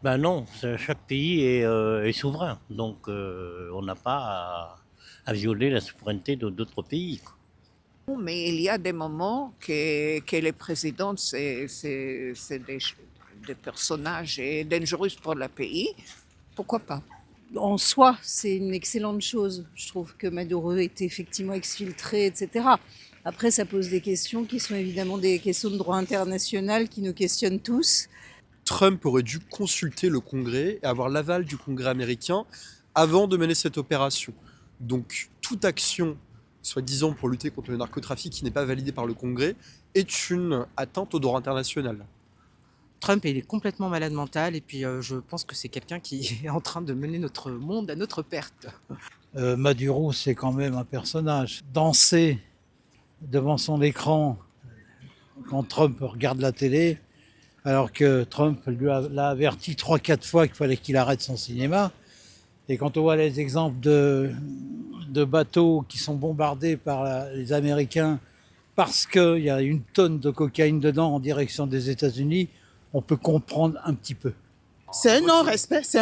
Ben non, chaque pays est souverain, donc on n'a pas à violer la souveraineté d'autres pays, quoi. Mais il y a des moments que les présidents, c'est des personnages dangereux pour le pays. Pourquoi pas? En soi, c'est une excellente chose. Je trouve que Maduro est effectivement exfiltré, etc. Après, ça pose des questions qui sont évidemment des questions de droit international qui nous questionnent tous. Trump aurait dû consulter le Congrès et avoir l'aval du Congrès américain avant de mener cette opération. Donc toute action, soi-disant pour lutter contre le narcotrafic qui n'est pas validée par le Congrès, est une atteinte au droit international. Trump, il est complètement malade mental et puis je pense que c'est quelqu'un qui est en train de mener notre monde à notre perte. Maduro, c'est quand même un personnage. Danser devant son écran quand Trump regarde la télé, alors que Trump l'a averti 3-4 fois qu'il fallait qu'il arrête son cinéma. Et quand on voit les exemples de bateaux qui sont bombardés par les Américains parce qu'il y a une tonne de cocaïne dedans en direction des États-Unis, on peut comprendre un petit peu. C'est un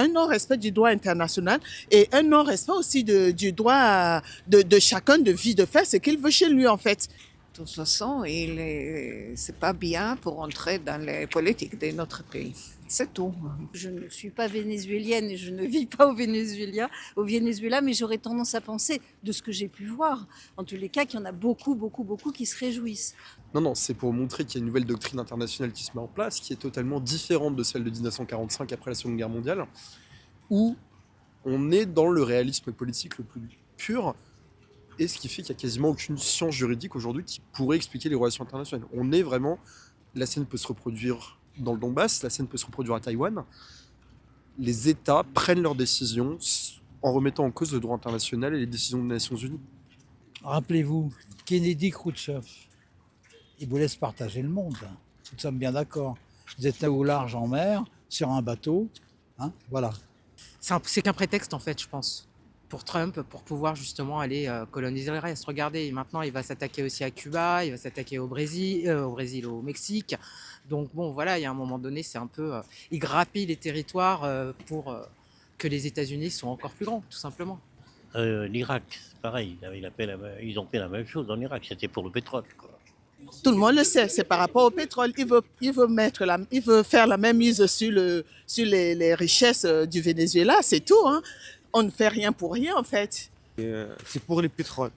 non-respect du droit international et un non-respect aussi du droit de chacun de vie de faire ce qu'il veut chez lui en fait. De toute façon, c'est pas bien pour entrer dans les politiques de notre pays. C'est tout. Je ne suis pas vénézuélienne et je ne vis pas au Venezuela, mais j'aurais tendance à penser, de ce que j'ai pu voir, en tous les cas, qu'il y en a beaucoup, beaucoup, beaucoup qui se réjouissent. Non, c'est pour montrer qu'il y a une nouvelle doctrine internationale qui se met en place, qui est totalement différente de celle de 1945 après la Seconde Guerre mondiale, où on est dans le réalisme politique le plus pur, et ce qui fait qu'il n'y a quasiment aucune science juridique aujourd'hui qui pourrait expliquer les relations internationales. On est vraiment... La scène peut se reproduire dans le Donbass, la scène peut se reproduire à Taïwan. Les États prennent leurs décisions en remettant en cause le droit international et les décisions des Nations Unies. Rappelez-vous, Kennedy, Khrouchtchev, ils vous laissent partager le monde. Nous sommes bien d'accord. Vous êtes là au large en mer, sur un bateau, voilà. C'est qu'un prétexte en fait, je pense, pour Trump, pour pouvoir justement aller coloniser le reste. Regardez, maintenant il va s'attaquer aussi à Cuba, il va s'attaquer au Brésil, au Mexique. Donc bon, voilà, il y a un moment donné, c'est un peu... il grappille les territoires pour que les États-Unis soient encore plus grands, tout simplement. L'Irak, c'est pareil, ils ont fait la même chose en Irak, c'était pour le pétrole, quoi. Tout le monde le sait, c'est par rapport au pétrole. Il veut faire la même mise sur les richesses du Venezuela, c'est tout, hein. On ne fait rien pour rien en fait. C'est pour le pétrole.